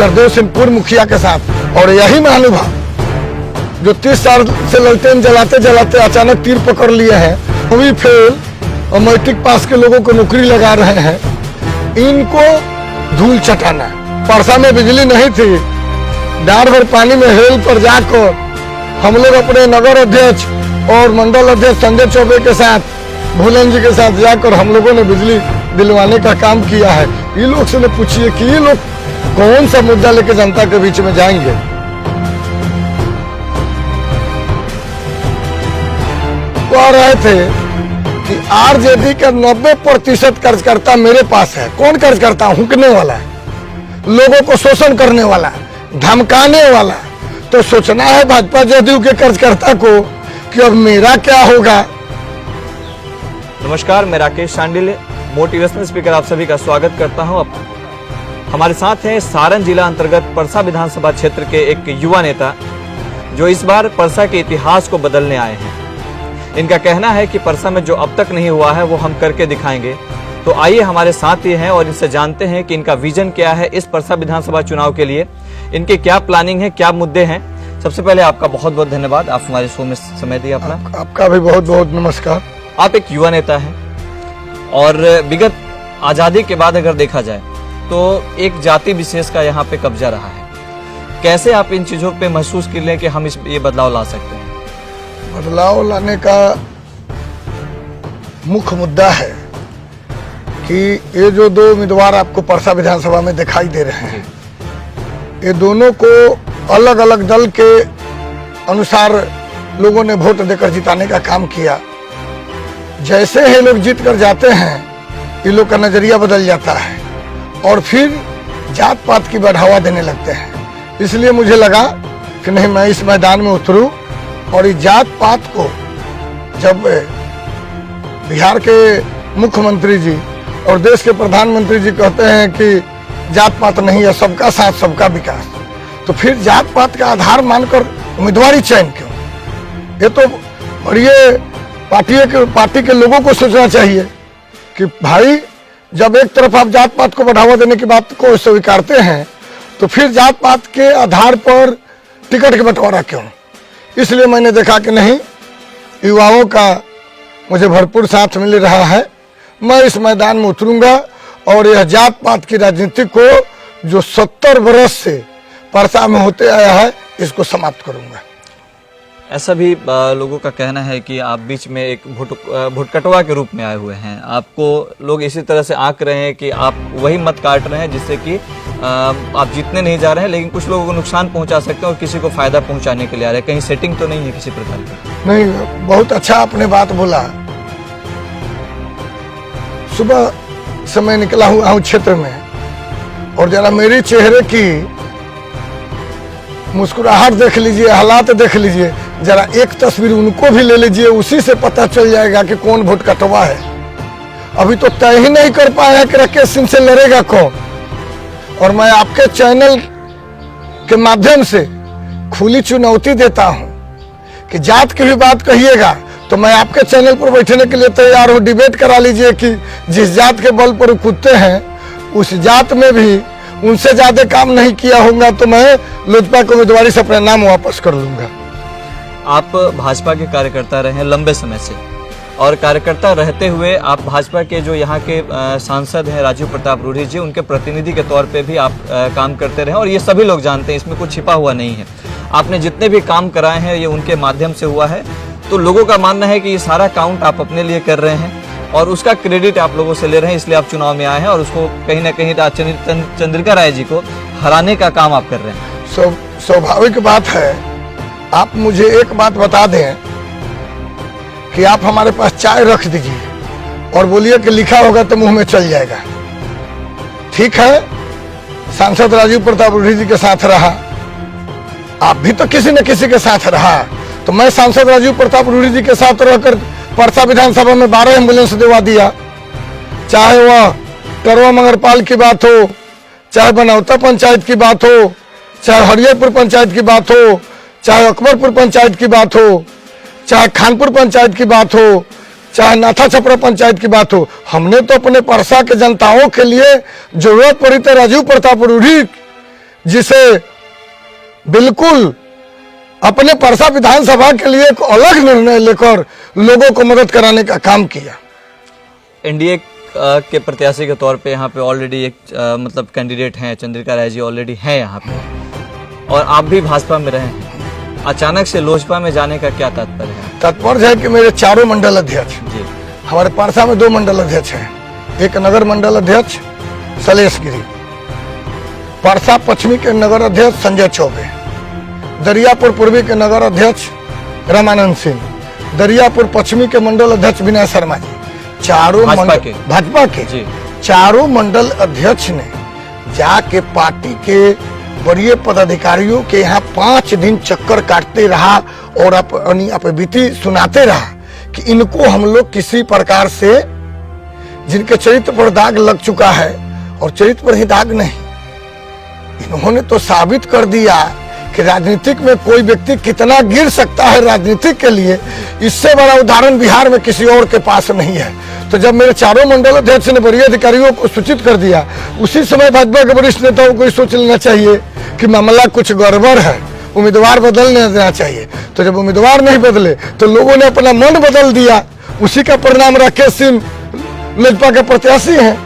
चरदेव सिंह पूर्व मुखिया के साथ। और यही महानुभाव जो 30 साल से लालटेन जलाते जलाते अचानक तीर पकड़ लिए हैं, 9वीं फेल और मैट्रिक पास के लोगों को नौकरी लगा रहे हैं, इनको धूल चटाना। परसा में बिजली नहीं थी, डार भर पानी में हेल पर जाकर हम लोग अपने नगर अध्यक्ष और मंडल अध्यक्ष संजय चौबे के साथ, भूलन जी के साथ जाकर हम लोगों ने बिजली दिलवाने का काम किया है। ये लोग से पूछिए कि ये लोग कौन सा मुद्दा लेकर जनता के बीच में जाएंगे। कह रहे थे कि आरजेडी का 90% कार्यकर्ता मेरे पास है। कौन कार्यकर्ता? हुकने वाला, लोगों को शोषण करने वाला, धमकाने वाला। तो सोचना है भाजपा जदयू के कार्यकर्ता को कि अब मेरा क्या होगा। नमस्कार, मैं राकेश सांडिल्य, मोटिवेशनल स्पीकर आप सभी का स्वागत करता हूं। हमारे साथ हैं सारण जिला अंतर्गत परसा विधानसभा क्षेत्र के एक युवा नेता जो इस बार परसा के इतिहास को बदलने आए हैं। इनका कहना है कि परसा में जो अब तक नहीं हुआ है वो हम करके दिखाएंगे। तो आइए हमारे साथ ये हैं और इनसे जानते हैं कि इनका विजन क्या है इस परसा विधानसभा चुनाव के लिए, इनके क्या प्लानिंग है, क्या मुद्दे हैं। सबसे पहले आपका बहुत बहुत धन्यवाद, आप हमारे शो में समय दिया अपना। आपका भी बहुत बहुत नमस्कार। आप एक युवा नेता हैं और विगत आजादी के बाद अगर देखा जाए तो एक जाति विशेष का यहाँ पे कब्जा रहा है। कैसे आप इन चीजों पे महसूस कर लें कि हम ये बदलाव ला सकते हैं? बदलाव लाने का मुख्य मुद्दा है कि ये जो दो उम्मीदवार आपको परसा विधानसभा में दिखाई दे रहे हैं, ये दोनों को अलग अलग दल के अनुसार लोगों ने वोट देकर जिताने का काम किया। जैसे ही लोग जीत कर जाते हैं, ये लोग का नजरिया बदल जाता है और फिर जात पात की बढ़ावा देने लगते हैं। इसलिए मुझे लगा कि नहीं, मैं इस मैदान में उतरूं और इस जात पात को, जब बिहार के मुख्यमंत्री जी और देश के प्रधानमंत्री जी कहते हैं कि जात पात नहीं है, सबका साथ सबका विकास, तो फिर जात पात का आधार मानकर उम्मीदवारी चयन क्यों? ये तो बढ़िया पार्टी के लोगों को सोचना चाहिए कि भाई, जब एक तरफ आप जात पात को बढ़ावा देने की बात को स्वीकारते हैं तो फिर जात पात के आधार पर टिकट के बंटवारा क्यों? इसलिए मैंने देखा कि नहीं, युवाओं का मुझे भरपूर साथ मिल रहा है। मैं इस मैदान में उतरूंगा और यह जात पात की राजनीति को जो 70 वर्ष से परसा में होते आया है, इसको समाप्त करूंगा। ऐसा भी लोगों का कहना है कि आप बीच में एक भुटकटवा के रूप में आए हुए हैं। आपको लोग इसी तरह से आंक रहे हैं कि आप वही मत काट रहे हैं जिससे कि आप जीतने नहीं जा रहे हैं, लेकिन कुछ लोगों को नुकसान पहुंचा सकते हैं और किसी को फायदा पहुंचाने के लिए आ रहे हैं। कहीं सेटिंग तो नहीं है किसी प्रकार की? नहीं, बहुत अच्छा आपने बात बोला। सुबह समय निकला हुआ हूँ क्षेत्र में और जरा मेरे चेहरे की मुस्कुराहट देख लीजिए, हालात देख लीजिए, जरा एक तस्वीर उनको भी ले लीजिए, उसी से पता चल जाएगा कि कौन वोट कटवा है। अभी तो तय ही नहीं कर पाया है कि राकेश सिंह से लड़ेगा कौन। और मैं आपके चैनल के माध्यम से खुली चुनौती देता हूं कि जात की भी बात कहिएगा तो मैं आपके चैनल पर बैठने के लिए तैयार हूं। डिबेट करा लीजिए कि जिस जात के बल पर कूदते हैं, उस जात में भी उनसे ज्यादा काम नहीं किया होगा तो मैं लोजपा की उम्मीदवारी से अपना नाम वापस कर लूंगा। आप भाजपा के कार्यकर्ता रहे हैं लंबे समय से और कार्यकर्ता रहते हुए आप भाजपा के जो यहाँ के सांसद हैं राजीव प्रताप रूढ़ी जी, उनके प्रतिनिधि के तौर पे भी आप काम करते रहे और ये सभी लोग जानते हैं, इसमें कुछ छिपा हुआ नहीं है। आपने जितने भी काम कराए हैं ये उनके माध्यम से हुआ है। तो लोगों का मानना है कि ये सारा काउंट आप अपने लिए कर रहे हैं और उसका क्रेडिट आप लोगों से ले रहे हैं, इसलिए आप चुनाव में आए हैं और उसको कहीं ना कहीं चंद्रिका राय जी को हराने का काम आप कर रहे हैं। स्वाभाविक बात है। आप मुझे एक बात बता दें कि आप हमारे पास चाय रख दीजिए और बोलिए कि लिखा होगा तो मुंह में चल जाएगा। ठीक है, सांसद राजीव प्रताप रूढ़ी जी के साथ रहा, आप भी तो किसी न किसी के साथ रहा, तो मैं सांसद राजीव प्रताप रूढ़ी जी के साथ रहकर परसा विधानसभा में 12 एम्बुलेंस दिलवा दिया। चाहे वह टरवा मंगरपाल की बात हो, चाहे बनौता पंचायत की बात हो, चाहे हरियरपुर पंचायत की बात हो, चाहे अकबरपुर पंचायत की बात हो, चाहे खानपुर पंचायत की बात हो, चाहे नाथा छपरा पंचायत की बात हो, हमने तो अपने परसा के जनताओं के लिए जरूरत पड़ी तो राजीव प्रताप रूढ़ी जिसे बिल्कुल अपने परसा विधानसभा के लिए एक अलग निर्णय लेकर लोगों को मदद कराने का काम किया। एनडीए के प्रत्याशी के तौर पे यहाँ पे ऑलरेडी एक मतलब कैंडिडेट हैं, चंद्रिका राय जी ऑलरेडी हैं यहाँ पे, और आप भी भाजपा में रहे हैं, अचानक से लोजपा में जाने का क्या तात्पर्य है? तात्पर्य है कि मेरे चारों मंडल अध्यक्ष, जी हमारे पारसा में 2 मंडल अध्यक्ष हैं, एक नगर मंडल अध्यक्ष सलेश गिरी, पारसा पश्चिमी के नगर अध्यक्ष संजय चौबे, दरियापुर पूर्वी के नगर अध्यक्ष रामानंद सिंह, दरियापुर पश्चिमी के मंडल अध्यक्ष विनय शर्मा जी, चारों भाजपा के जी। चारों मंडल अध्यक्ष ने जाके पार्टी के वरीय पदाधिकारियों के यहाँ 5 दिन चक्कर काटते रहा और अपनी बीती सुनाते रहा कि इनको हम लोग किसी प्रकार से, जिनके चरित्र पर दाग लग चुका है और चरित्र पर ही दाग नहीं, इन्होंने तो साबित कर दिया कि राजनीतिक में कोई व्यक्ति कितना गिर सकता है राजनीतिक के लिए। इससे बड़ा उदाहरण बिहार में किसी और के पास नहीं है। तो जब मेरे चारों मंडल अध्यक्ष ने वरीय अधिकारियों को सूचित कर दिया, उसी समय भाजपा के वरिष्ठ नेताओं को सोच लेना चाहिए कि मामला कुछ गड़बड़ है, उम्मीदवार बदलने देना चाहिए। तो जब उम्मीदवार नहीं बदले तो लोगों ने अपना मन बदल दिया। उसी का परिणाम राकेश सिंह लोजपा के प्रत्याशी हैं।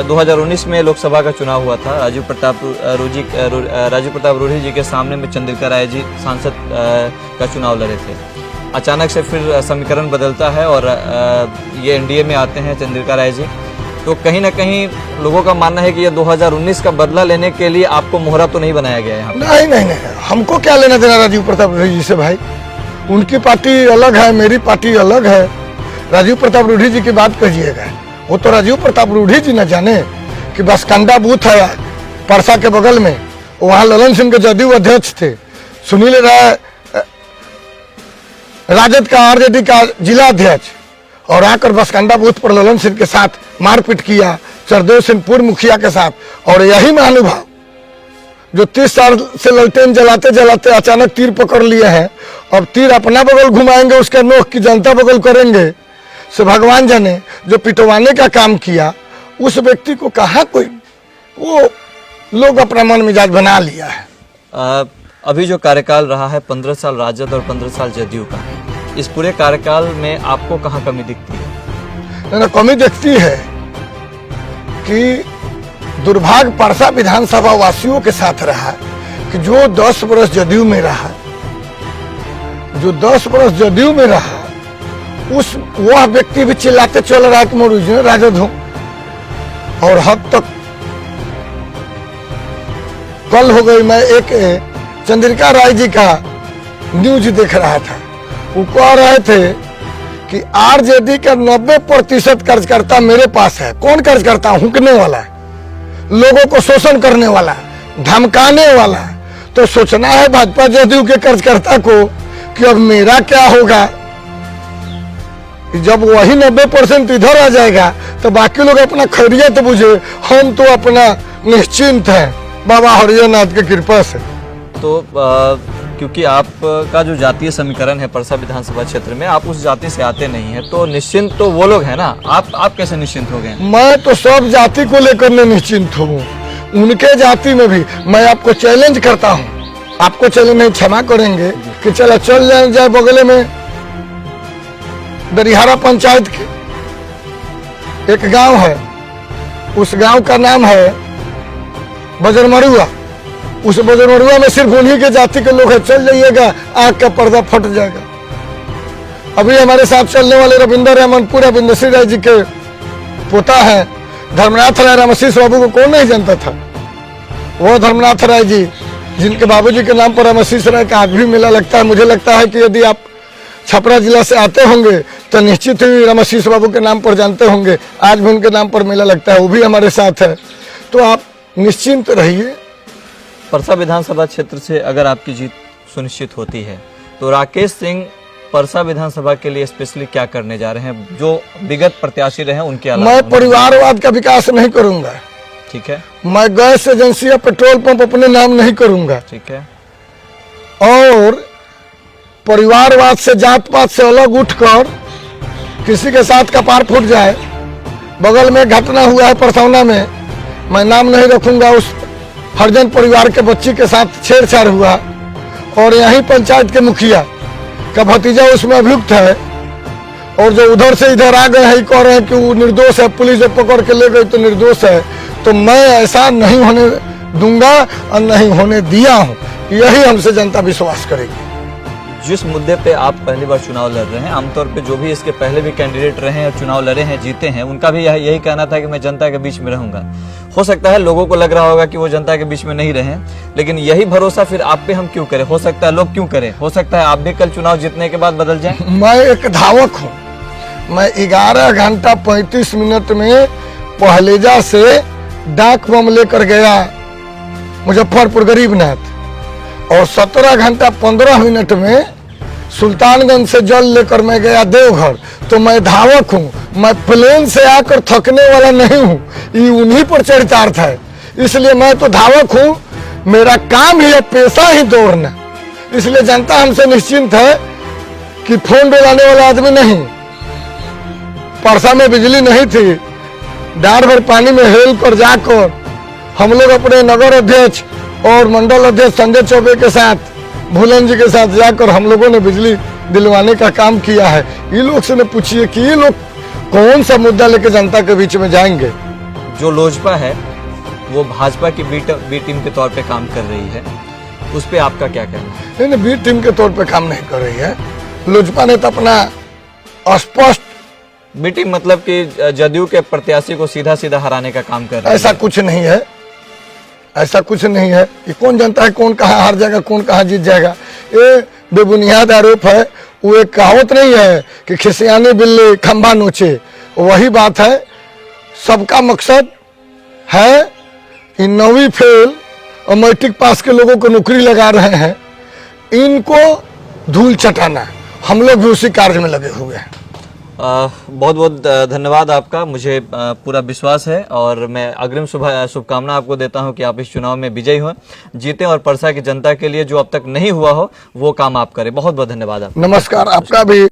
2019 में लोकसभा का चुनाव हुआ था, राजू प्रताप रूढ़ी जी के सामने में चंद्रिका राय जी सांसद का चुनाव लड़े थे। अचानक से फिर समीकरण बदलता है और ये एनडीए में आते हैं चंद्रिका राय जी। तो कहीं ना कहीं लोगों का मानना है कि ये 2019 का बदला लेने के लिए आपको मोहरा तो नहीं बनाया गया है। नहीं, हमको क्या लेना देना राजीव प्रताप रूढ़ी जी से भाई। उनकी पार्टी अलग है, मेरी पार्टी अलग है। राजीव प्रताप रूढ़ी जी की बात कहिएगा, वो तो राजीव प्रताप रूढ़ी जी न जाने कि बसकंडा बूथ है परसा के बगल में, वहां ललन सिंह के जदयू अध्यक्ष थे, सुनील राय राजद का आरजेडी का जिला अध्यक्ष, और आकर बसकंडा बूथ पर ललन सिंह के साथ मारपीट किया, चरदेव सिंह पूर्व मुखिया के साथ। और यही महानुभाव जो 30 साल से ललटेन जलाते जलाते अचानक तीर पकड़ लिए हैं, अब तीर अपना बगल घुमाएंगे, उसका नोक की जनता बगल करेंगे, से भगवान जाने। जो पिटवाने का काम किया उस व्यक्ति को कहा कोई, वो लोग अपना मन मिजाज बना लिया है। अभी जो कार्यकाल रहा है 15 साल राजद और 15 साल जदयू का, इस पूरे कार्यकाल में आपको कहाँ कमी दिखती है? ना कमी दिखती है कि दुर्भाग्य परसा विधानसभा वासियों के साथ रहा कि जो 10 वर्ष जदयू में रहा, जो 10 वर्ष जदयू में रहा, वह व्यक्ति भी चिल्लाते चल रहा है कि मैं ओरिजिनल राजद हूं। और हद तक कल हो गई, मैं एक चंद्रिका राय जी का न्यूज देख रहा था, वो कह रहे थे कि आरजेडी का 90% कार्यकर्ता मेरे पास है। कौन कार्यकर्ता? हुकने वाला, लोगों को शोषण करने वाला, धमकाने वाला। तो सोचना है भाजपा जदयू के कार्यकर्ता को कि अब मेरा क्या होगा। जब वही 90% इधर आ जाएगा तो बाकी लोग अपना खैरियत बुझे, हम तो अपना निश्चिंत हैं बाबा हरियानाथ की कृपा से। तो क्योंकि आपका जो जातीय समीकरण है परसा विधानसभा क्षेत्र में, आप उस जाति से आते नहीं है, तो निश्चिंत तो वो लोग हैं ना, आप कैसे निश्चिंत हो गए? मैं तो सब जाति को लेकर निश्चिंत हूँ, उनके जाति में भी। मैं आपको चैलेंज करता हूँ, आपको चैलेंज नहीं क्षमा करेंगे कि चल जाए बगले में दरिहारा पंचायत के एक गांव है, उस गांव का नाम है बजरमरुआ। उस बजरमरुआ में सिर्फ उन्हीं के जाति के लोग हैं। चल जाइएगा, आग का पर्दा फट जाएगा। अभी हमारे साथ चलने वाले रविंदर रामनपुरा बिंदसी राय जी के पोता है धर्मनाथ राय। रामशीष बाबू को कौन नहीं जानता था? वो धर्मनाथ राय जी, जिनके बाबूजी के नाम पर रामशीष राय का आज भी मेला लगता है। मुझे लगता है कि यदि आप छपरा जिला से आते होंगे तो निश्चित ही रामशीष बाबू के नाम पर जानते होंगे, आज भी उनके नाम पर मेला लगता है, वो भी हमारे साथ है। तो आप निश्चिंत रहिए। परसा विधानसभा क्षेत्र से अगर आपकी जीत सुनिश्चित होती है तो राकेश सिंह परसा विधानसभा के लिए स्पेशली क्या करने जा रहे हैं, जो विगत प्रत्याशी रहे उनके अलावा? मैं परिवारवाद का विकास नहीं करूंगा। ठीक है। मैं गैस एजेंसी या पेट्रोल पंप अपने नाम नहीं करूंगा। ठीक है। और परिवारवाद से, जात पात से अलग उठकर किसी के साथ कपार फूट जाए, बगल में घटना हुआ है परसौना में, मैं नाम नहीं रखूंगा उस हरिजन परिवार के बच्ची के साथ छेड़छाड़ हुआ और यहीं पंचायत के मुखिया का भतीजा उसमें अभियुक्त है और जो उधर से इधर आ गए हैं कह रहे हैं कि वो निर्दोष है, पुलिस जब पकड़ के ले गई तो निर्दोष है। तो मैं ऐसा नहीं होने दूंगा और नहीं होने दिया हूं, यही हमसे जनता विश्वास करेगी। जिस मुद्दे पे आप पहली बार चुनाव लड़ रहे हैं, आमतौर पे जो भी इसके पहले भी कैंडिडेट रहे हैं और चुनाव लड़े हैं, जीते हैं, उनका भी यही कहना था कि मैं जनता के बीच में रहूंगा। हो सकता है लोगों को लग रहा होगा कि वो जनता के बीच में नहीं रहे, लेकिन यही भरोसा फिर आप पे हम क्यों करें? हो सकता है लोग क्यों करें, हो सकता है आप भी कल चुनाव जीतने के बाद बदल जाए। मैं एक धावक हूँ। मैं 11 घंटा 35 मिनट में पहलेजा से डाक बम लेकर गया मुजफ्फरपुर गरीबनाथ और 17 घंटा 15 मिनट में सुल्तानगंज से जल लेकर मैं गया देवघर। तो मैं धावक हूँ, मैं प्लेन से आकर थकने वाला नहीं हूँ, ये उन्हीं पर चरितार्थ है। इसलिए मैं तो धावक हूँ, मेरा काम ही है, पेशा ही दौड़ना। इसलिए जनता हमसे निश्चिंत है कि फोन डोलाने वाला आदमी नहीं। परसा में बिजली नहीं थी, डार भर पानी में हेल कर जाकर हम लोग अपने नगर अध्यक्ष और मंडल अध्यक्ष संजय चौबे के साथ, भूलन जी के साथ जाकर हम लोगों ने बिजली दिलवाने का काम किया है। ये लोग से न पूछिए कि ये लोग कौन सा मुद्दा लेके जनता के बीच में जाएंगे। जो लोजपा है वो भाजपा की बी टीम के तौर पे काम कर रही है, उस पे आपका क्या कहना है? नहीं, बी टीम के तौर पे काम नहीं कर रही है। लोजपा ने तो अपना स्पष्ट बी टीम मतलब कि जदयू के प्रत्याशी को सीधा सीधा हराने का काम कर रही है। ऐसा कुछ नहीं है, ऐसा कुछ नहीं है। ये कौन जानता है कौन कहाँ हार जाएगा, कौन कहाँ जीत जाएगा? ये बेबुनियाद आरोप है। वो एक कहावत नहीं है कि खिसियानी बिल्ली खंभा नोचे, वही बात है। सबका मकसद है कि 9वीं फेल और मैट्रिक पास के लोगों को नौकरी लगा रहे हैं, इनको धूल चटाना। हम लोग भी उसी कार्य में लगे हुए हैं। बहुत बहुत धन्यवाद आपका, मुझे पूरा विश्वास है और मैं अग्रिम शुभकामना आपको देता हूं कि आप इस चुनाव में विजयी हो, जीतें और परसा की जनता के लिए जो अब तक नहीं हुआ हो वो काम आप करें। बहुत बहुत धन्यवाद आपका। नमस्कार, आपका भी